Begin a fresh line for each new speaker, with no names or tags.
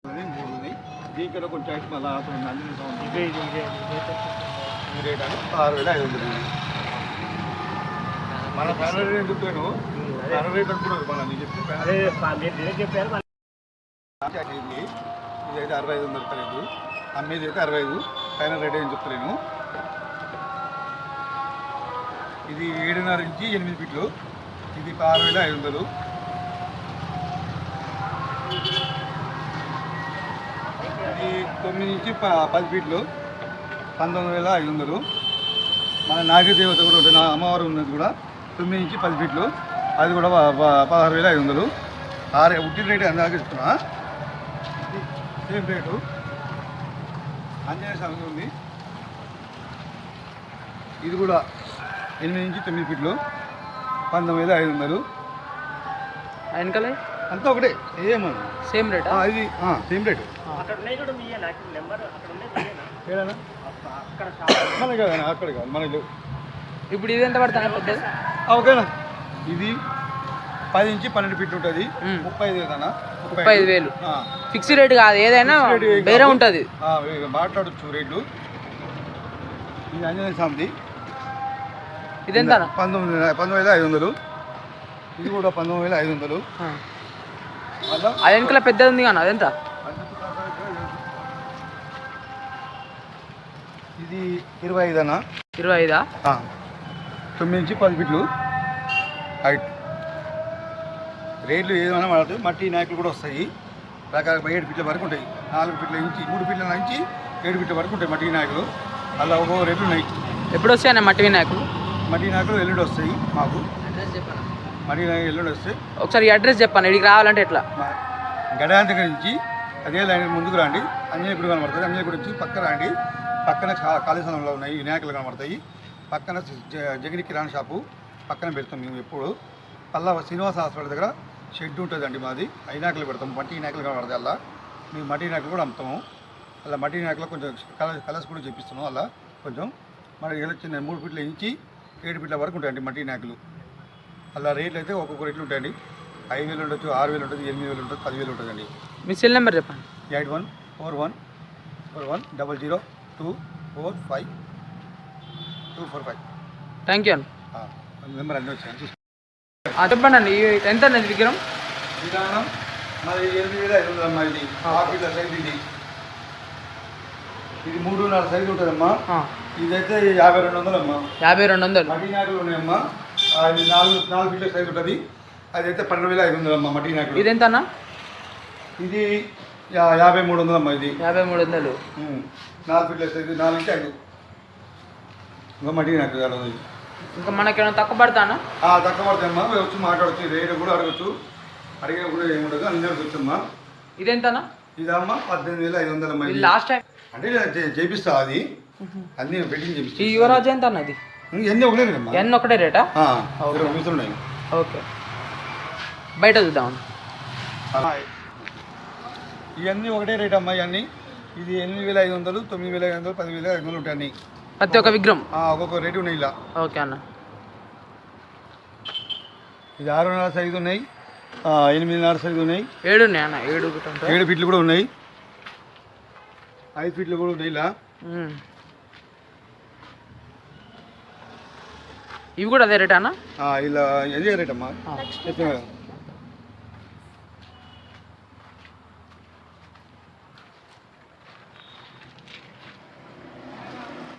దీంట్లో కొంచెం మళ్ళీ రేట్ అని 6500 మన ఫ్యామిలీ రేట్ చెప్తాను ఫ్యామిలీ రేట్ అనుకున్నారు మన నేను చెప్పాను ఇదైతే 6500 దొరకలేదు అమ్మేది అయితే 65 ఫైనల్ రేట్ ఏం చెప్తలేను ఇది 7.5 ఇంచి 8 ఫీట్లు ఇది 6500 ఇది 9 నుంచి 10 ఫీట్లు 19500 మన నాగదేవత కూడా ఉంటుంది నా అమ్మవారు ఉన్నది కూడా 9 నుంచి 10 ఫీట్లు అది కూడా 16500 ఉట్టి రేటు అందాక చెప్తున్నా సేమ్ రేటు ఆంజనేయ స్వామి ఉంది ఇది కూడా 8 నుంచి 9 ఫీట్లు 19500
వెనకాల అంతా
ఒకటే
సేమ్ రేట్
ఇది సేమ్ రేటు అక్కడ కాదు మన
ఇప్పుడు ఇది ఎంత పడుతుంది పెద్దది
ఓకేనా ఇది 10 నుంచి 12 ఫీట్లు ఉంటుంది
35,000 ఫిక్స్ రేట్ కాదు ఏదైనా వేరే ఉంటుంది
మాట్లాడచ్చు రేట్లు ఇది ఆంజనేయ స్వామిది
ఇది ఎంత
19,500 ఇది కూడా 19,500
అది వెనకాల పెద్దది ఉంది కానీ అదెంత
ఇది 25 అన్న
25
9 నుంచి 10 ఫీట్లు హైట్ రేట్లు ఏదైనా పడుతుంది మట్టి నాయకులు కూడా వస్తాయి రకరకాల 7 ఫీట్ల వరకు ఉంటాయి 4 ఫీట్ల నుంచి 3 ఫీట్ల నుంచి 7 ఫీట్ల వరకు ఉంటాయి మట్టి నాయకులు అలా ఒక్కొక్క రేట్లు ఉన్నాయి
ఎప్పుడు వస్తాయి మట్టి వినాయకులు
ఎల్లుండి వస్తాయి మాకు మట్టి నాయకులు ఎల్లుండి వస్తాయి
ఒకసారి అడ్రస్ చెప్పాను ఇక్కడికి రావాలంటే ఎట్లా
గడాన్ దగ్గర నుంచి అదే లైన్ ముందుకు రండి అంజనేయపుడు కనబడుతుంది అంజనేయపుడు నుంచి పక్కన రండి పక్కన కాళేశ్వరంలో ఉన్నాయి వినాయకులు కనబడతాయి పక్కన జగని కిరాణా షాపు పక్కన పెడతాం మేము ఎప్పుడు అలా శ్రీనివాస హాస్పిటల్ దగ్గర షెడ్ ఉంటుందండి మాది వినాయకులు పెడతాం మట్టి వినాయకులు కనబడతాయి అలా మేము మట్టి వినాయకులు కూడా అమ్ముతాము అలా మట్టి వినాయకులు కొంచెం కలర్స్ కూడా చేపిస్తున్నాం అలా కొంచెం మరి చిన్న 3 ఫీట్ల నుంచి 7 ఫీట్ల వరకు ఉంటాయండి మట్టి వినాయకులు అలా రేట్లు అయితే ఒక్కొక్క రేట్లు ఉంటాయండి 5,000 ఉండొచ్చు 6,000 ఉంటుంది 8,000 ఉంటుంది 10,000 ఉంటుందండి
మీ సెల్ నెంబర్ చెప్పండి
814100245245
థ్యాంక్ యూ అండి
నెంబర్ అన్నీ వచ్చాయి
చెప్పండి అండి ఎంత అండి విగ్రహం
విధానం మరి 8,500 అమ్మా ఇది 6 ఫీట్ల సైజు ఇది 3.5 సైజు ఉంటుందమ్మా ఇదైతే 5,200 అమ్మా
5,200
మట్టి నాకులు ఉన్నాయమ్మా అది 4 ఫీట్ల సైజు ఉంటుంది అదైతే 12,500 అమ్మా మట్టి నాకులు
ఇది ఎంత అన్న
ఇది 5,300 అమ్మా ఇది
5,300
4 ఫీట్ల సైజు 4 నుంచి 5 ఇంకా మట్టి నాకులు కాదు
ఇంకా మనకేమైనా తక్కువ పడతానా
తక్కువ పడతాయమ్మా వచ్చి మాట్లాడచ్చు రేటు కూడా అడగచ్చు అడిగిన కూడా ఏముండదు అన్ని అడగచ్చమ్మా
ఇదెంతనా
ఇదమ్మా 18,500 అమ్మా
లాస్ట్ టైం
అంటే చేపిస్తా అది అన్ని ఫిట్టింగ్ చేపిస్తా
ఈ యువరాజు ఎంత అన్న ఇది
ఎన్ని ఒకటే రేటమ్మా
ఎన్ని ఒకటే రేటా
ఉన్నాయి
ఓకే బయట చూద్దాం
ఇవన్నీ ఒకటే రేట్ అమ్మా ఇవన్నీ ఇది 8,500 9,500 10,500 ఉంటాయి అన్ని
ప్రతి ఒక్క విగ్రహం
ఒక్కొక్క రేటు ఉన్నాయి ఇలా
ఓకే అన్న
ఇది 6.5 సైజు ఉన్నాయి 8.5 సైజు ఉన్నాయి
7 ఉన్నాయి అన్న
7 ఫీట్లు కూడా ఉన్నాయి 5 ఫీట్లు కూడా ఉన్నాయి ఇలా
ఇవి కూడా అదే రేట్ అన్న
ఇలా అదే రేట్ అమ్మా